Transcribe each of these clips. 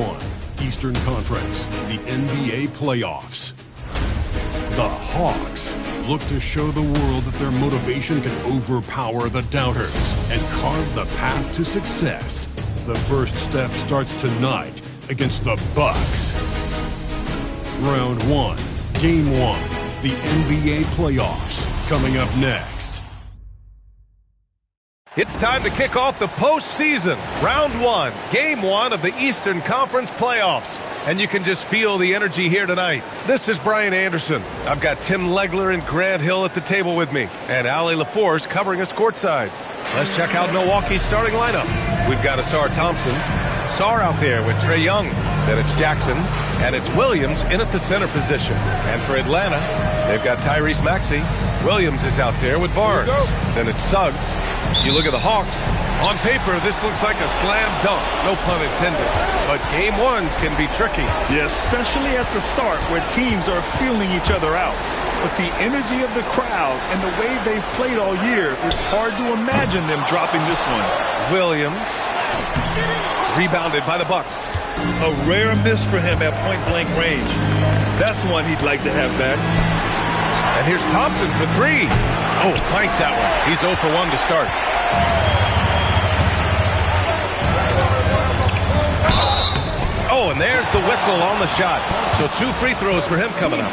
1, Eastern Conference, the NBA playoffs. The Hawks look to show the world that their motivation can overpower the doubters and carve the path to success. The first step starts tonight against the Bucks. Round 1, Game 1, the NBA playoffs, coming up next. It's time to kick off the postseason. Round 1, Game 1 of the Eastern Conference playoffs. And you can just feel the energy here tonight. This is Brian Anderson. I've got Tim Legler and Grant Hill at the table with me, and Allie LaForce covering us courtside. Let's check out Milwaukee's starting lineup. We've got Asar Thompson. Sar out there with Trae Young. Then it's Jackson, and it's Williams in at the center position. And for Atlanta, they've got Tyrese Maxey. Williams is out there with Barnes. Then it's Suggs. You look at the Hawks. On paper, this looks like a slam dunk. No pun intended. But game ones can be tricky. Yeah, especially at the start where teams are feeling each other out. But the energy of the crowd and the way they've played all year, it's hard to imagine them dropping this one. Williams. Rebounded by the Bucks. A rare miss for him at point-blank range. That's one he'd like to have back. And here's Thompson for three. Oh, clanks that one. He's 0 for 1 to start. Oh, and there's the whistle on the shot. So 2 free throws for him coming up.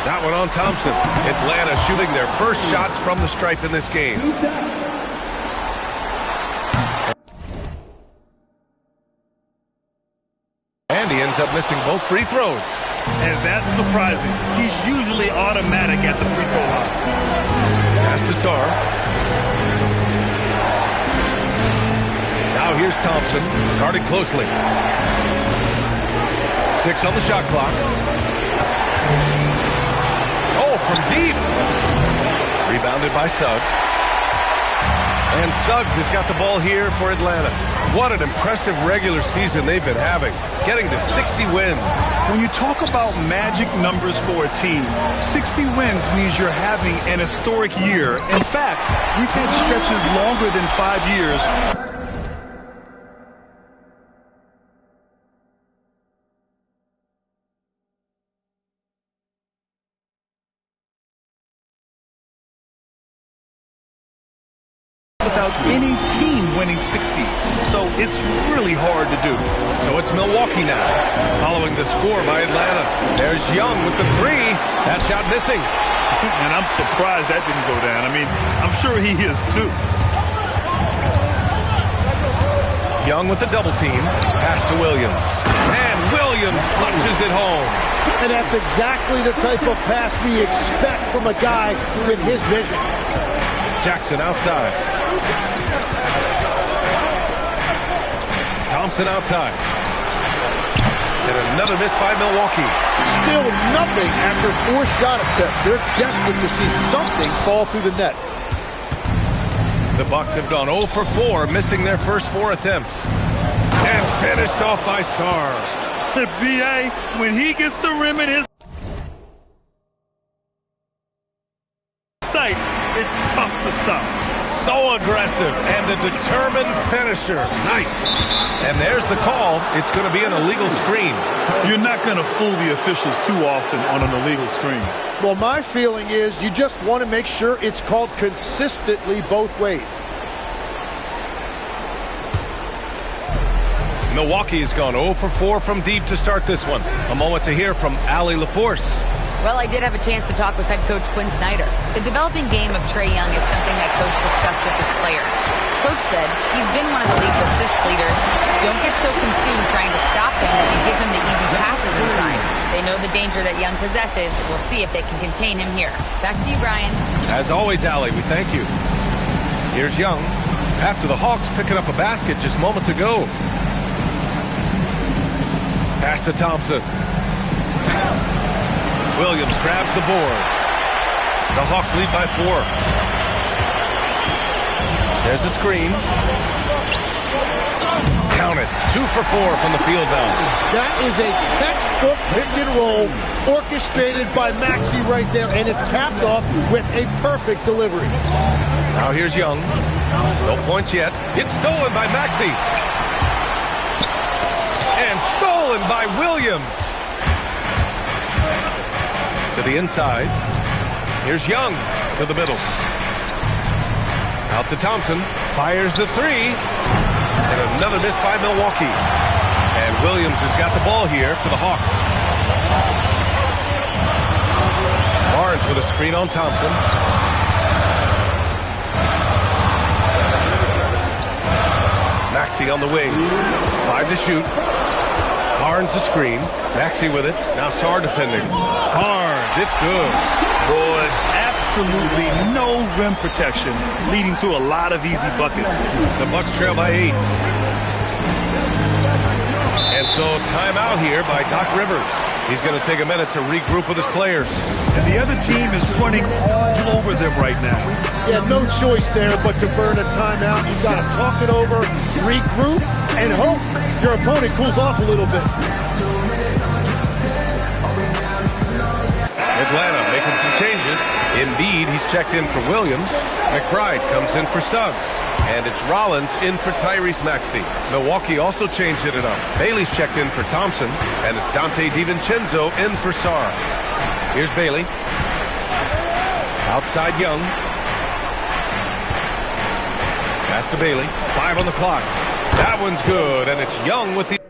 That one on Thompson. Atlanta shooting their first shots from the stripe in this game. And he ends up missing both free throws. And that's surprising. He's usually automatic at the free throw line. Pass to Sar. Now here's Thompson, guarded closely. 6 on the shot clock. Oh, from deep. Rebounded by Suggs. And Suggs has got the ball here for Atlanta. What an impressive regular season they've been having, getting to 60 wins. When you talk about magic numbers for a team, 60 wins means you're having an historic year. In fact, we've had stretches longer than 5 years. Without any team winning 60. So it's really hard to do. So it's Milwaukee now, following the score by Atlanta. There's Young with the three. That shot missing. And I'm surprised that didn't go down. I mean, I'm sure he is too. Young with the double team. Pass to Williams. And Williams punches it home. And that's exactly the type of pass we expect from a guy with his vision. Jackson outside. Thompson outside. And another miss by Milwaukee. Still nothing after 4 shot attempts. They're desperate to see something fall through the net. The Bucks have gone 0 for 4, missing their first 4 attempts. And finished off by Sar. The B.A., when he gets the rim in his sights, it's tough to stop. So aggressive and a determined finisher. Nice. And there's the call. It's going to be an illegal screen. You're not going to fool the officials too often on an illegal screen. Well, my feeling is you just want to make sure it's called consistently both ways. Milwaukee has gone 0 for 4 from deep to start this one. A moment to hear from Allie LaForce. Well, I did have a chance to talk with head coach Quinn Snyder. The developing game of Trae Young is something that coach discussed with his players. Coach said he's been one of the league's assist leaders. Don't get so consumed trying to stop him that you give him the easy passes inside. They know the danger that Young possesses. We'll see if they can contain him here. Back to you, Brian. As always, Allie, we thank you. Here's Young. After the Hawks picking up a basket just moments ago. Pass to Thompson. Williams grabs the board. The Hawks lead by 4. There's a screen. Count it. 2 for 4 from the field down. That is a textbook pick and roll orchestrated by Maxey right there, and it's capped off with a perfect delivery. Now here's Young. No points yet. It's stolen by Maxey. And stolen by Williams. To the inside. Here's Young to the middle. Out to Thompson. Fires the three. And another miss by Milwaukee. And Williams has got the ball here for the Hawks. Barnes with a screen on Thompson. Maxey on the wing. 5 to shoot. Barnes a screen. Maxey with it. Now Sarr defending. Barnes, it's good. Boy, absolutely no rim protection, leading to a lot of easy buckets. The Bucks trail by 8. And so timeout here by Doc Rivers. He's going to take a minute to regroup with his players. And the other team is running all over them right now. Yeah, no choice there but to burn a timeout. You've got to talk it over, regroup, and hope your opponent cools off a little bit. Atlanta making some changes. Embiid, he's checked in for Williams. McBride comes in for Suggs. And it's Rollins in for Tyrese Maxey. Milwaukee also changed it up. Bailey's checked in for Thompson. And it's Dante DiVincenzo in for Sarr. Here's Bailey. Outside Young. Pass to Bailey. 5 on the clock. That one's good. And it's Young with the...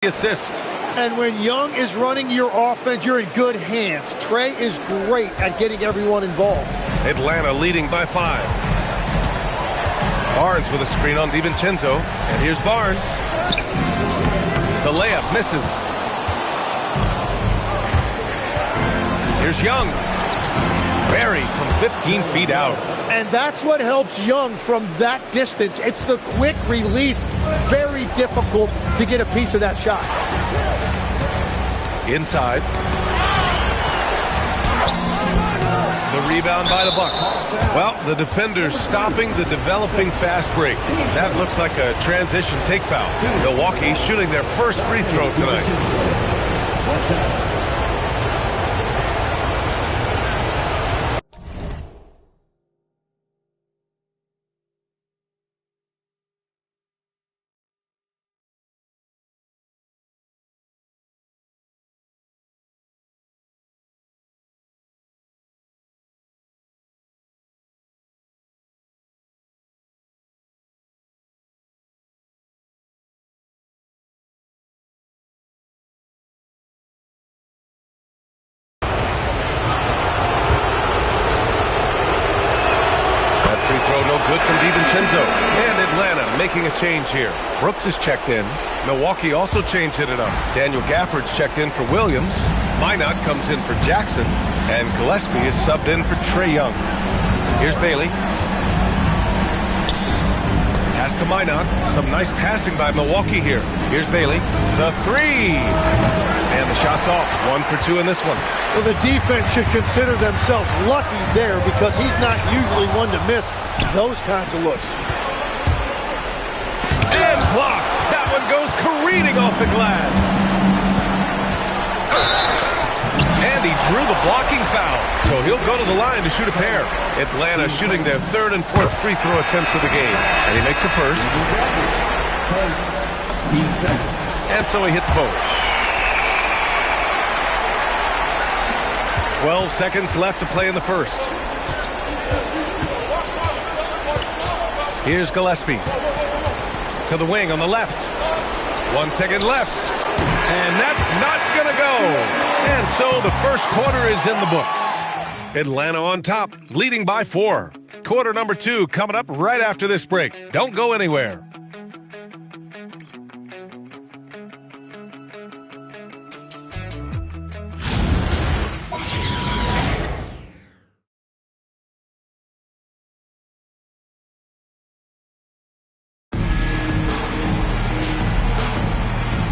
assist. And when Young is running your offense, you're in good hands. Trey is great at getting everyone involved. Atlanta leading by 5. Barnes with a screen on DiVincenzo. And here's Barnes. The layup misses. Here's Young. Buried from 15 feet out. And that's what helps Young from that distance. It's the quick release. Very difficult to get a piece of that shot. Inside. The rebound by the Bucks. Well, the defender's stopping the developing fast break. That looks like a transition take foul. Milwaukee shooting their first free throw tonight. Good from DiVincenzo. And Atlanta making a change here. Brooks is checked in. Milwaukee also changed it up. Daniel Gafford's checked in for Williams. Minot comes in for Jackson. And Gillespie is subbed in for Trae Young. Here's Bailey. Pass to Minot. Some nice passing by Milwaukee here. Here's Bailey. The three. And the shot's off. 1 for 2 in this one. Well, the defense should consider themselves lucky there because he's not usually one to miss those kinds of looks. And blocked. That one goes careening off the glass. And he drew the blocking foul. So he'll go to the line to shoot a pair. Atlanta shooting their 3rd and 4th free throw attempts of the game. And he makes the first. And so he hits both. 12 seconds left to play in the first. Here's Gillespie. To the wing on the left. 1 second left. And that's not going to go. And so the first quarter is in the books. Atlanta on top, leading by 4. Quarter number 2 coming up right after this break. Don't go anywhere.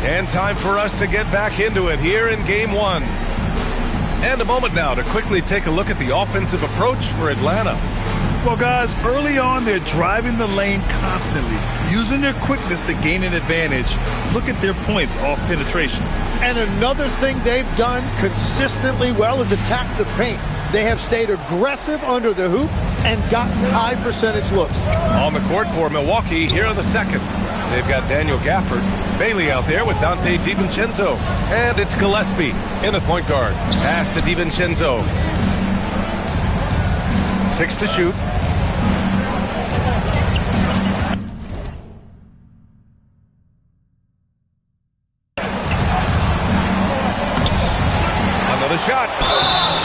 And time for us to get back into it here in Game 1. And a moment now to quickly take a look at the offensive approach for Atlanta. Well, guys, early on, they're driving the lane constantly, using their quickness to gain an advantage. Look at their points off penetration. And another thing they've done consistently well is attack the paint. They have stayed aggressive under the hoop and gotten high percentage looks. On the court for Milwaukee here in the second. They've got Daniel Gafford, Bailey out there with Dante DiVincenzo. And it's Gillespie in the point guard. Pass to DiVincenzo. 6 to shoot. Another shot.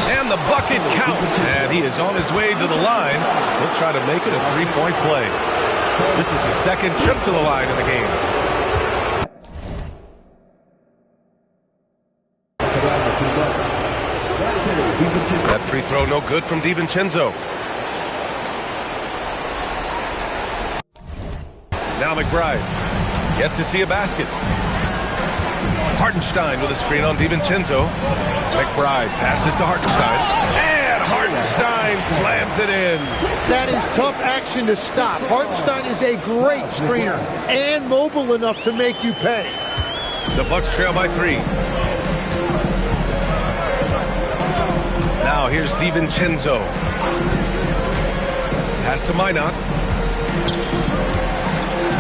And the bucket counts. And he is on his way to the line. He'll try to make it a 3-point play. This is his second trip to the line in the game. That free throw no good from DiVincenzo. Now McBride. Yet to see a basket. Hartenstein with a screen on DiVincenzo. McBride passes to Hartenstein. And Hartenstein slams it in. That is tough action to stop. Hartenstein is a great screener and mobile enough to make you pay. The Bucks trail by 3. Now here's DiVincenzo. Pass to Minot.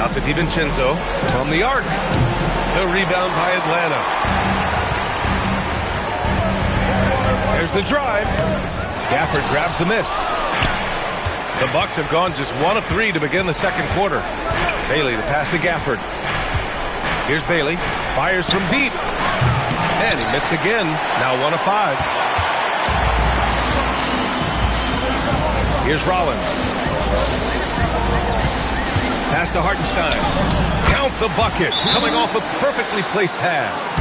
Out to DiVincenzo from the arc. The rebound by Atlanta. There's the drive. Gafford grabs the miss. The Bucks have gone just 1 of 3 to begin the second quarter. Bailey, the pass to Gafford. Here's Bailey. Fires from deep. And he missed again. Now 1 of 5. Here's Rollins. Pass to Hartenstein. Count the bucket. Coming off a perfectly placed pass.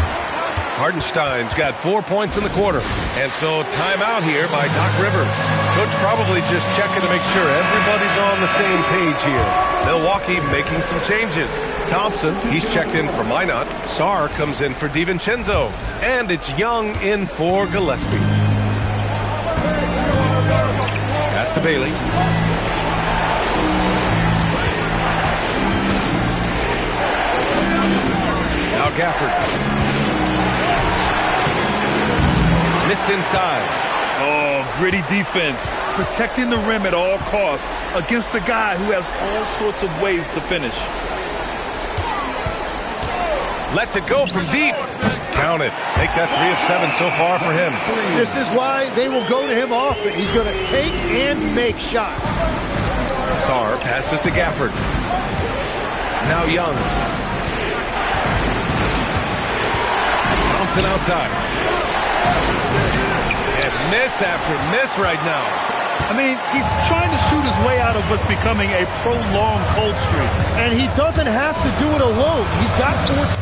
Hartenstein's got 4 points in the quarter. And so timeout here by Doc Rivers. Coach probably just checking to make sure everybody's on the same page here. Milwaukee making some changes. Thompson, he's checked in for Minot. Sarr comes in for DiVincenzo. And it's Young in for Gillespie. Pass to Bailey. Now Gafford. Missed inside. Oh, gritty defense. Protecting the rim at all costs against a guy who has all sorts of ways to finish. Lets it go from deep. Count it. Make that 3 of 7 so far for him. This is why they will go to him often. He's going to take and make shots. Sarr passes to Gafford. Now Young. Thompson outside. And miss after miss right now. I mean, he's trying to shoot his way out of what's becoming a prolonged cold streak. And he doesn't have to do it alone. He's got 4.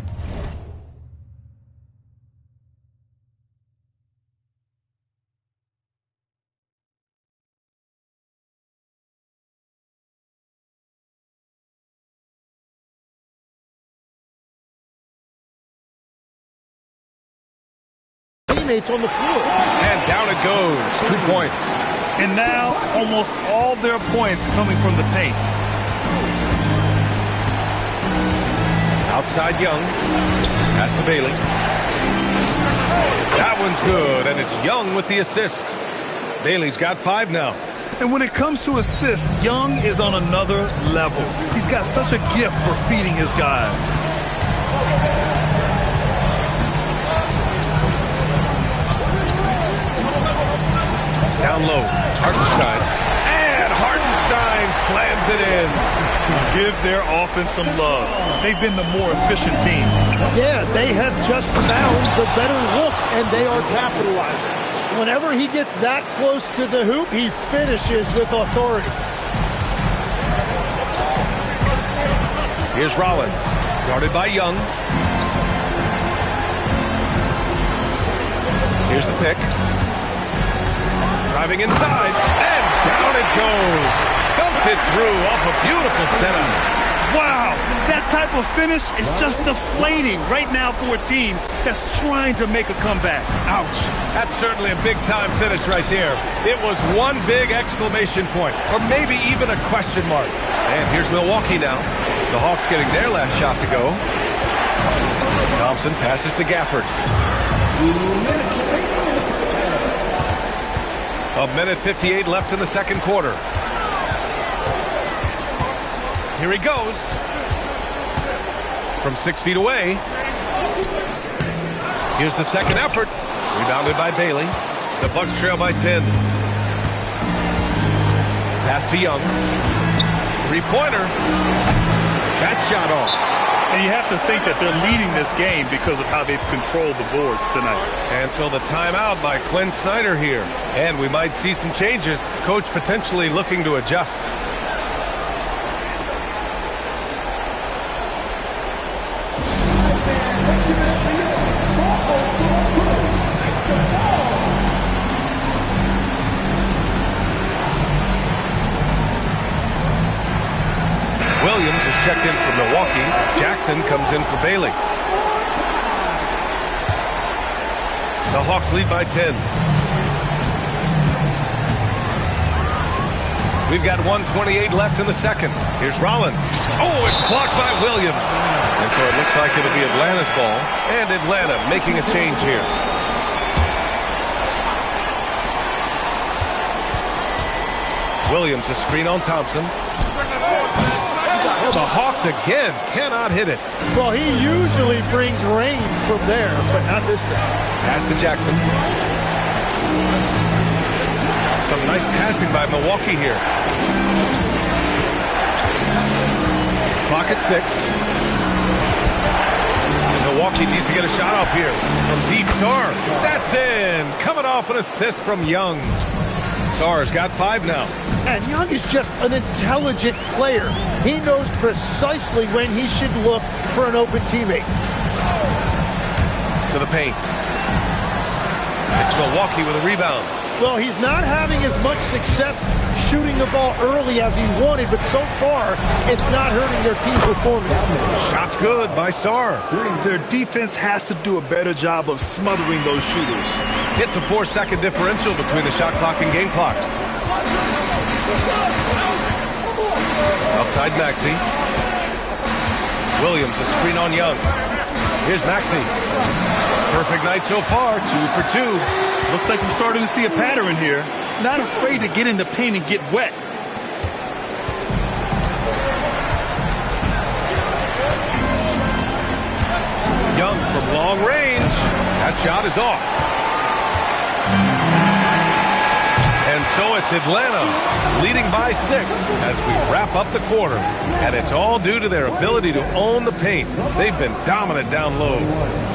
Teammates on the floor. And down it goes. 2 points. And now almost all their points coming from the paint. Outside Young. Pass to Bailey. That one's good, and it's Young with the assist. Bailey's got 5 now. And when it comes to assists, Young is on another level. He's got such a gift for feeding his guys. Down low, Hartenstein. And Hartenstein slams it in. Give their offense some love. They've been the more efficient team. Yeah, they have just found the better looks, and they are capitalizing. Whenever he gets that close to the hoop, he finishes with authority. Here's Rollins, guarded by Young. Here's the pick. Driving inside, and down it goes. Dumped it through off a beautiful setup. Wow, that type of finish is just deflating right now for a team that's trying to make a comeback. Ouch. That's certainly a big-time finish right there. It was one big exclamation point, or maybe even a question mark. And here's Milwaukee now. The Hawks getting their last shot to go. Thompson passes to Gafford. A minute 58 left in the second quarter. Here he goes. From 6 feet away. Here's the second effort. Rebounded by Bailey. The Bucks trail by 10. Pass to Young. Three-pointer. That shot off. And you have to think that they're leading this game because of how they've controlled the boards tonight. And so the timeout by Quinn Snyder here. And we might see some changes. Coach potentially looking to adjust. Williams is checked in for Milwaukee. Jackson comes in for Bailey. The Hawks lead by 10. We've got 1:28 left in the second. Here's Rollins. Oh, it's blocked by Williams. And so it looks like it'll be Atlanta's ball. And Atlanta making a change here. Williams, a screen on Thompson. The Hawks again cannot hit it. Well, he usually brings rain from there, but not this time. Pass to Jackson. Some nice passing by Milwaukee here. Clock at 6. Milwaukee needs to get a shot off here. From deep, Sarr. That's in. Coming off an assist from Young. Sarr's got 5 now. And Young is just an intelligent player. He knows precisely when he should look for an open teammate. To the paint. It's Milwaukee with a rebound. Well, he's not having as much success shooting the ball early as he wanted, but so far, it's not hurting their team performance. Shot's good by Sarr. Their defense has to do a better job of smothering those shooters. It's a 4-second differential between the shot clock and game clock. Outside Maxey. Williams, a screen on Young. Here's Maxey. Perfect night so far, 2 for 2. Looks like we're starting to see a pattern here. Not afraid to get in the paint and get wet. Young from long range. That shot is off. And so it's Atlanta leading by 6 as we wrap up the quarter. And it's all due to their ability to own the paint. They've been dominant down low.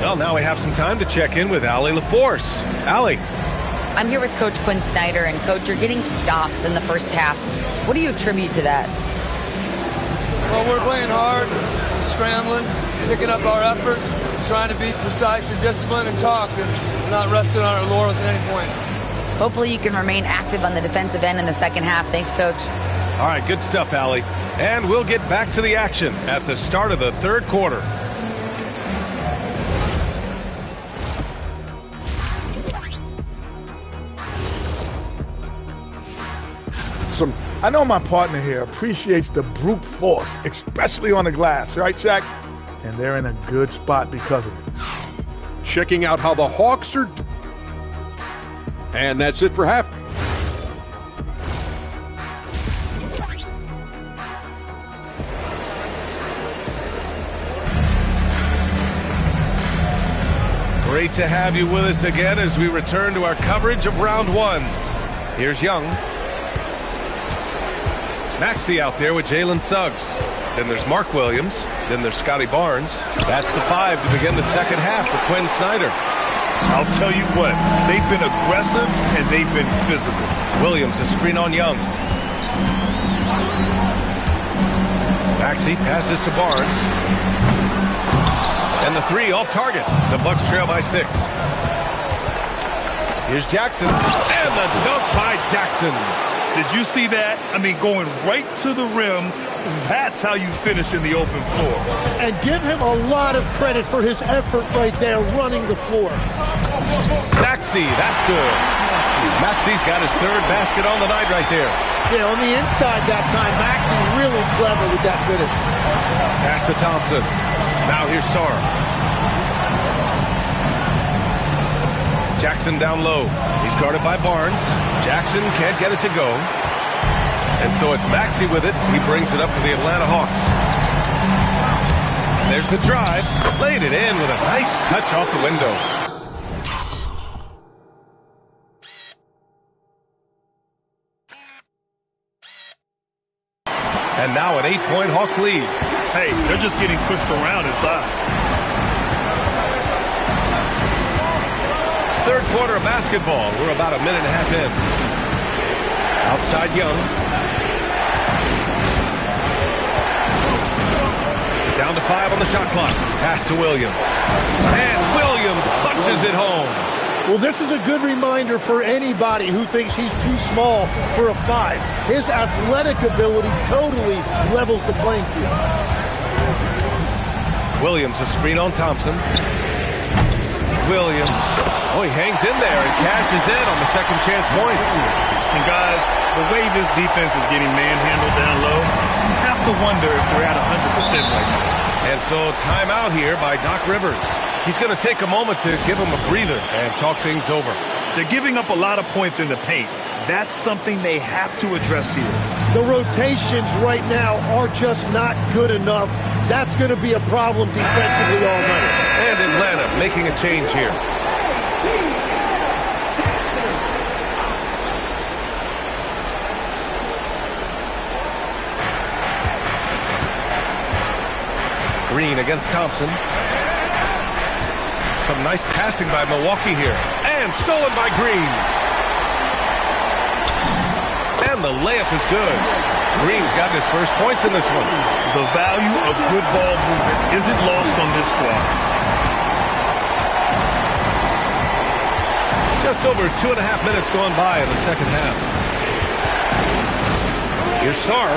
Well, now we have some time to check in with Allie LaForce. Allie. I'm here with Coach Quinn Snyder. And, Coach, you're getting stops in the first half. What do you attribute to that? Well, we're playing hard, scrambling, picking up our effort, trying to be precise and disciplined and talk, and not resting on our laurels at any point. Hopefully you can remain active on the defensive end in the second half. Thanks, Coach. All right, good stuff, Allie. And we'll get back to the action at the start of the third quarter. I know my partner here appreciates the brute force, especially on the glass, right, Shaq? And they're in a good spot because of it. Checking out how the Hawks are. And that's it for half. Great to have you with us again as we return to our coverage of round 1. Here's Young. Maxey out there with Jalen Suggs. Then there's Mark Williams. Then there's Scotty Barnes. That's the 5 to begin the second half for Quinn Snyder. I'll tell you what, they've been aggressive and they've been physical. Williams, a screen on Young. Maxey passes to Barnes. And the 3 off target. The Bucs trail by 6. Here's Jackson. And the dunk by Jackson. Did you see that? I mean, going right to the rim. That's how you finish in the open floor. And give him a lot of credit for his effort right there running the floor. Maxey, that's good. Maxey's got his 3rd basket on the night right there. Yeah, on the inside that time, Maxey really clever with that finish. Pass to Thompson. Now here's Sarr. Jackson down low. He's guarded by Barnes. Jackson can't get it to go. And so it's Maxey with it. He brings it up for the Atlanta Hawks. There's the drive. Laid it in with a nice touch off the window. And now an 8-point Hawks lead. Hey, they're just getting pushed around inside. Third quarter of basketball. We're about a minute and a half in. Outside Young. Down to 5 on the shot clock. Pass to Williams. And Williams punches it home. Well, this is a good reminder for anybody who thinks he's too small for a 5. His athletic ability totally levels the playing field. Williams, a screen on Thompson. Williams. Oh, he hangs in there and cashes in on the second chance points. And guys, the way this defense is getting manhandled down low, you have to wonder if they're at 100% right now. And so timeout here by Doc Rivers. He's going to take a moment to give him a breather and talk things over. They're giving up a lot of points in the paint. That's something they have to address here. The rotations right now are just not good enough. That's going to be a problem defensively all night. And Atlanta making a change here. Green against Thompson. Some nice passing by Milwaukee here. And stolen by Green. And the layup is good. Green's got his first points in this one. The value of good ball movement isn't lost on this squad. Just over 2.5 minutes going by in the second half. Here's Sarr.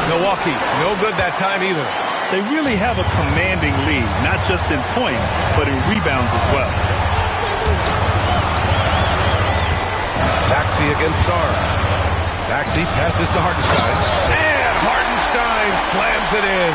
Milwaukee, no good that time either. They really have a commanding lead, not just in points, but in rebounds as well. Maxey against Sarr. Maxey passes to Hartenstein. And Hartenstein slams it in.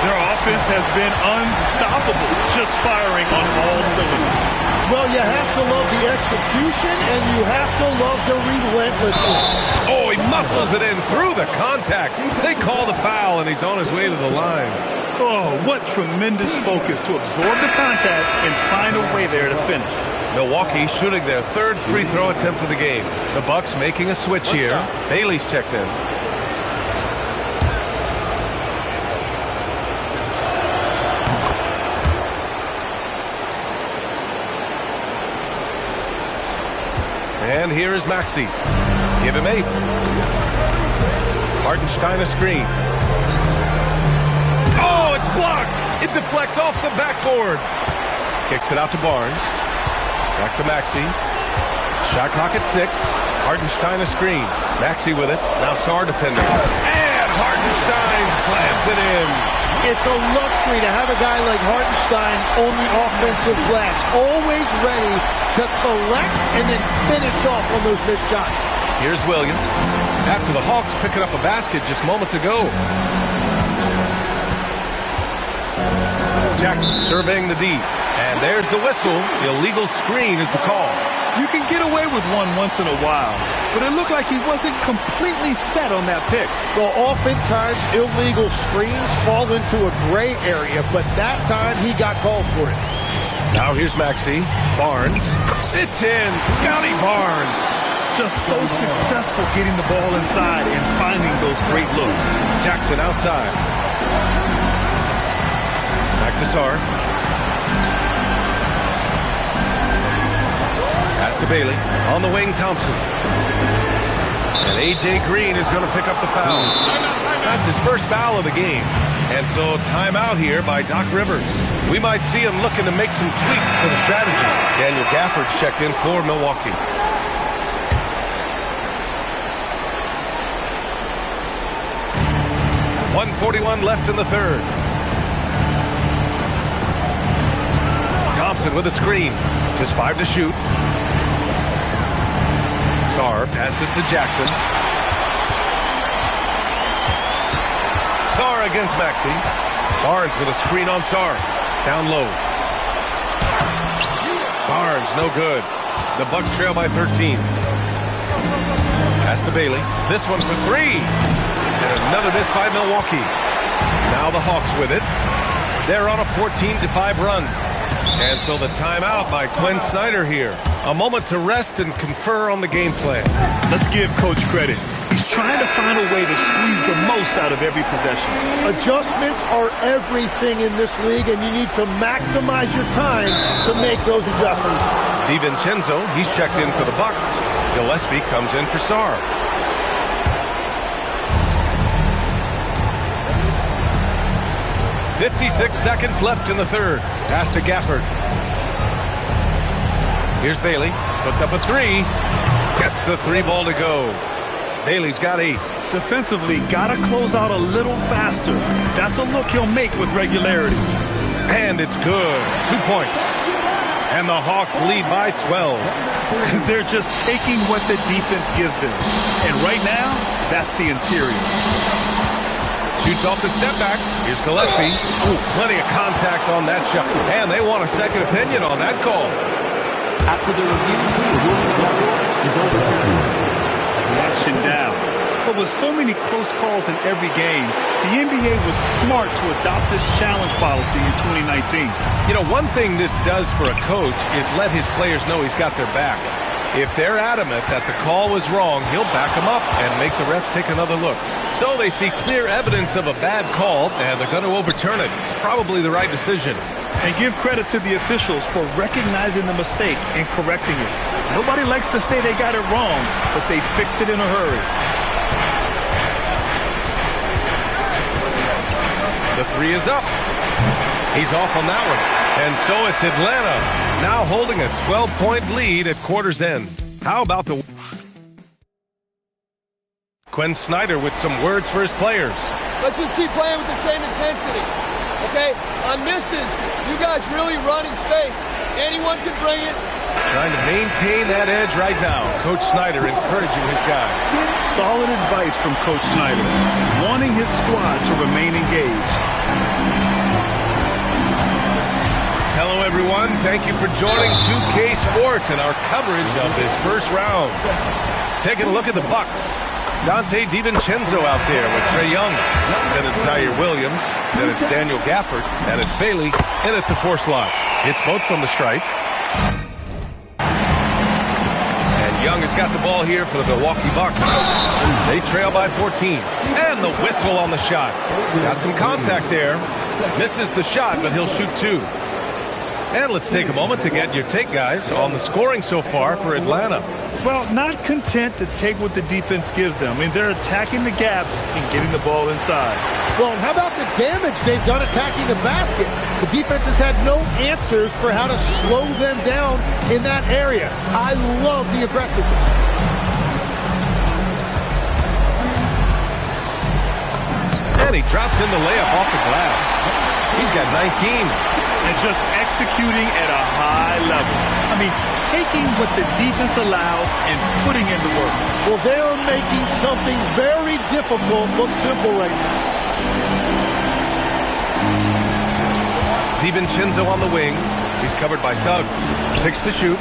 Their offense has been unstoppable, just firing on all cylinders. Well, you have to love the execution, and you have to love the relentlessness. Oh, he muscles it in through the contact. They call the foul, and he's on his way to the line. Oh, what tremendous focus to absorb the contact and find a way there to finish. Milwaukee shooting their 3rd free throw attempt of the game. The Bucs making a switch here. Bailey's checked in. And here is Maxey. Give him 8. Hartenstein a screen. Oh, it's blocked. It deflects off the backboard. Kicks it out to Barnes. Back to Maxey. Shot clock at 6. Hartenstein a screen. Maxey with it. Now Sarr defending. And Hartenstein slams it in. It's a luxury to have a guy like Hartenstein on the offensive glass, always ready to collect and then finish off on those missed shots. Here's Williams. After the Hawks picking up a basket just moments ago. Jackson surveying the D. And there's the whistle. Illegal screen is the call. You can get away with one once in a while, but it looked like he wasn't completely set on that pick. Well, oftentimes illegal screens fall into a gray area, but that time he got called for it. Now here's Maxey. Barnes. It's in. Scotty Barnes. just so successful getting the ball inside and finding those great looks. Jackson outside. Back to Sarr. Pass to Bailey. On the wing, Thompson. And A.J. Green is going to pick up the foul. That's his first foul of the game. And so timeout here by Doc Rivers. We might see him looking to make some tweaks to the strategy. Daniel Gafford's checked in for Milwaukee. .141 left in the third. Thompson with a screen. Just 5 to shoot. Sarr passes to Jackson. Sarr against Maxey. Barnes with a screen on Sarr. Down low. Barnes, no good. The Bucs trail by 13. Pass to Bailey. This one for 3. And another miss by Milwaukee. Now the Hawks with it. They're on a 14-5 run. And so the timeout by Quinn Snyder here. A moment to rest and confer on the game plan. Let's give Coach credit. He's trying to find a way to squeeze the most out of every possession. Adjustments are everything in this league, and you need to maximize your time to make those adjustments. DiVincenzo, he's checked in for the Bucs. Gillespie comes in for Sarr. .56 seconds left in the third. Pass to Gafford. Here's Bailey. Puts up a 3. Gets the 3 ball to go. Bailey's got 8. Defensively, got to close out a little faster. That's a look he'll make with regularity. And it's good. 2 points. And the Hawks lead by 12. They're just taking what the defense gives them. And right now, that's the interior. Shoots off the step back. Here's Gillespie. Ooh, plenty of contact on that shot. And they want a second opinion on that call. After the review, the ruling on the floor is overturned. Action down. But with so many close calls in every game, the NBA was smart to adopt this challenge policy in 2019. You know, one thing this does for a coach is let his players know he's got their back. If they're adamant that the call was wrong, he'll back them up and make the refs take another look. So they see clear evidence of a bad call, and they're going to overturn it. Probably the right decision. And give credit to the officials for recognizing the mistake and correcting it. Nobody likes to say they got it wrong, but they fixed it in a hurry. The 3 is up. He's off on that one. And so it's Atlanta now holding a 12-point lead at quarter's end. How about the... Quinn Snyder with some words for his players. Let's just keep playing with the same intensity, okay? On misses, you guys really run in space. Anyone can bring it. Trying to maintain that edge right now. Coach Snyder encouraging his guys. Solid advice from Coach Snyder, wanting his squad to remain engaged. Hello, everyone. Thank you for joining 2K Sports and our coverage of this first round. Taking a look at the Bucs. Dante DiVincenzo out there with Trae Young. Then it's Zaire Williams. Then it's Daniel Gafford. And it's Bailey in at the 4 slot. Hits both from the stripe. And Young has got the ball here for the Milwaukee Bucs. They trail by 14. And the whistle on the shot. Got some contact there. Misses the shot, but he'll shoot 2. And let's take a moment to get your take, guys, on the scoring so far for Atlanta. Well, not content to take what the defense gives them. I mean, they're attacking the gaps and getting the ball inside. Well, how about the damage they've done attacking the basket? The defense has had no answers for how to slow them down in that area. I love the aggressiveness. And he drops in the layup off the glass. He's got 19. And just executing at a high level. I mean, taking what the defense allows and putting in the work. Well, they are making something very difficult look simple right now. DiVincenzo on the wing. He's covered by Suggs. 6 to shoot.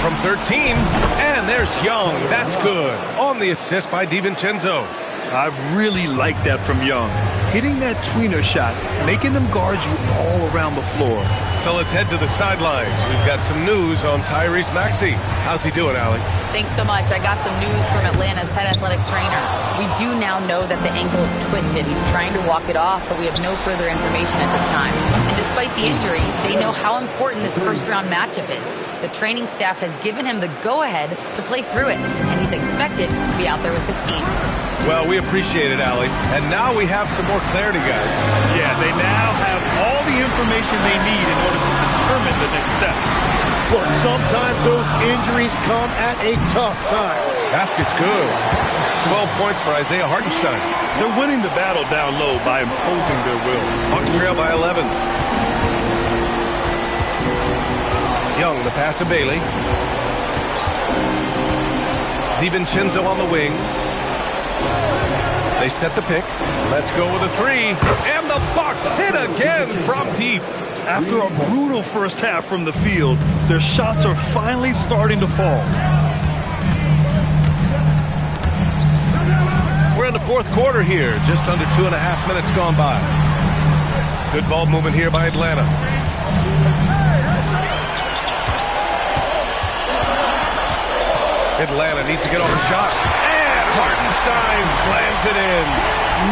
From 13. And there's Young. That's good. On the assist by DiVincenzo. I really like that from Young. Hitting that tweener shot, making them guard you all around the floor. So let's head to the sidelines. We've got some news on Tyrese Maxey. How's he doing, Allie? Thanks so much. I got some news from Atlanta's head athletic trainer. We do now know that the ankle is twisted. He's trying to walk it off, but we have no further information at this time. And despite the injury, they know how important this first-round matchup is. The training staff has given him the go-ahead to play through it, and he's expected to be out there with his team. Well, we appreciate it, Allie. And now we have some more clarity, guys. Yeah, they now have all the information they need in order to determine the next steps. Well, sometimes those injuries come at a tough time. Basket's good. 12 points for Isaiah Hartenstein. They're winning the battle down low by imposing their will. Hawks trail by 11. Young, the pass to Bailey. DiVincenzo on the wing. They set the pick. Let's go with a three. And the Bucs hit again from deep. After a brutal first half from the field, their shots are finally starting to fall. We're in the fourth quarter here. Just under 2.5 minutes gone by. Good ball movement here by Atlanta. Atlanta needs to get off the shot. And Hartenstein slams it in.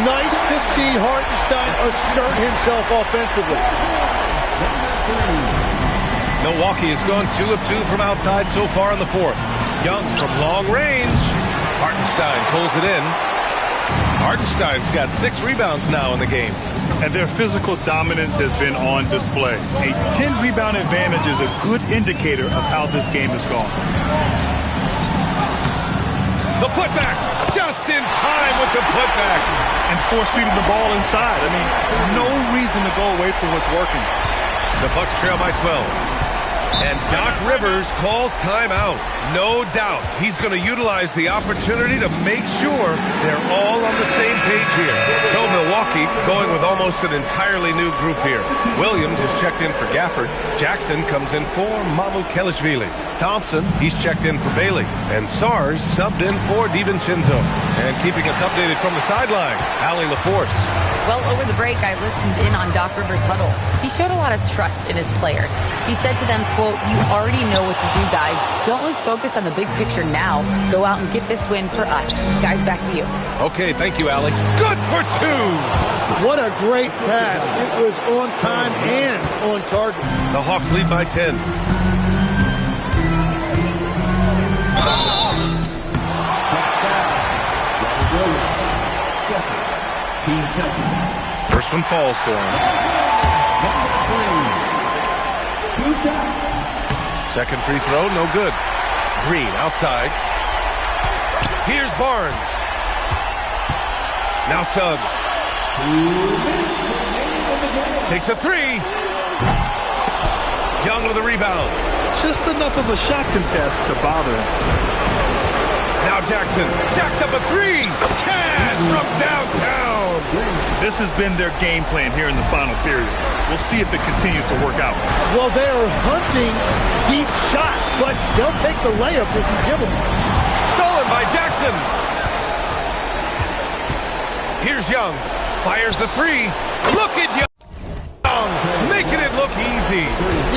Nice to see Hartenstein assert himself offensively. Milwaukee has gone 2 of 2 from outside so far in the fourth. Young from long range. Hartenstein pulls it in. Hartenstein's got 6 rebounds now in the game. And their physical dominance has been on display. A 10-rebound advantage is a good indicator of how this game has gone. The putback, just in time with the putback. And force-feeding the ball inside. I mean, no reason to go away from what's working. The Bucs trail by 12. And Doc Rivers calls timeout. No doubt he's going to utilize the opportunity to make sure they're all on the same page here. So Milwaukee going with almost an entirely new group here. Williams is checked in for Gafford. Jackson comes in for Mamukelashvili. Thompson, he's checked in for Bailey. And Sars subbed in for DiVincenzo. And keeping us updated from the sideline, Allie LaForce. Well, over the break, I listened in on Doc Rivers' huddle. He showed a lot of trust in his players. He said to them, quote, "You already know what to do, guys. Don't lose focus on the big picture now. Go out and get this win for us." Guys, back to you. Okay, thank you, Allie. Good for 2. What a great pass. It was on time and on target. The Hawks lead by 10. First one falls for him. Second free throw, no good. Green outside. Here's Barnes. Now Suggs. Takes a 3. Young with a rebound. Just enough of a shot contest to bother him. Now Jackson. Jacks up a 3. Cash from downtown. This has been their game plan here in the final period. We'll see if it continues to work out. Well, they are hunting deep shots, but they'll take the layup if you give them. Stolen by Jackson. Here's Young. Fires the 3. Look at Young. Making it look easy.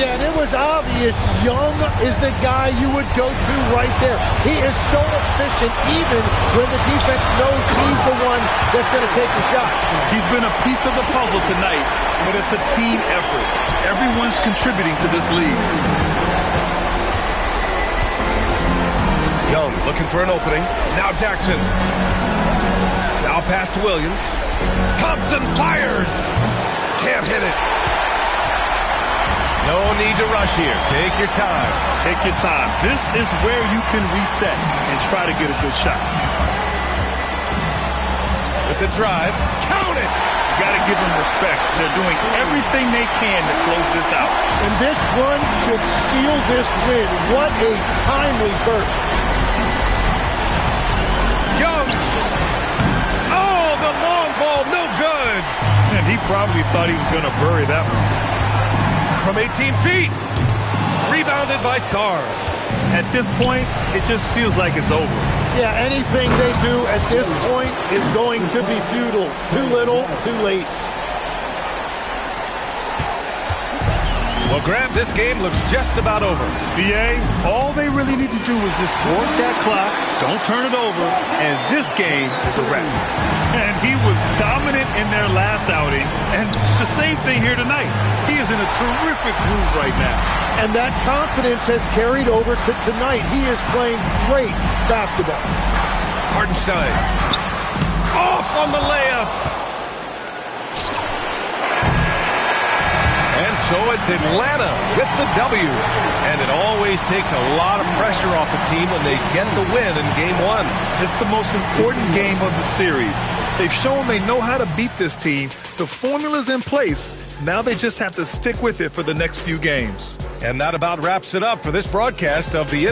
Yeah, and it was obvious Young is the guy you would go to right there. He is so efficient even when the defense knows he's the one that's going to take the shot. He's been a piece of the puzzle tonight, but it's a team effort. Everyone's contributing to this lead. Young looking for an opening. Now Jackson. Now pass to Williams. Thompson fires. Can't hit it. No need to rush here. Take your time. Take your time. This is where you can reset and try to get a good shot. With the drive. Count it. You got to give them respect. They're doing everything they can to close this out. And this run should seal this win. What a timely burst. Young. Oh, the long ball. No good. And he probably thought he was going to bury that one. From 18 feet. Rebounded by Sarr. At this point, it just feels like it's over. Yeah, anything they do at this point is going to be futile. Too little, too late. Well, Grant, this game looks just about over. BA, all they really need to do is just work that clock, don't turn it over, and this game is a wrap. And he was dominant in their last outing, and the same thing here tonight. He is in a terrific groove right now. And that confidence has carried over to tonight. He is playing great basketball. Hartenstein. Off on the layup. And so it's Atlanta with the W. And it always takes a lot of pressure off a team when they get the win in Game 1. It's the most important game of the series. They've shown they know how to beat this team. The formula's in place. Now they just have to stick with it for the next few games. And that about wraps it up for this broadcast of the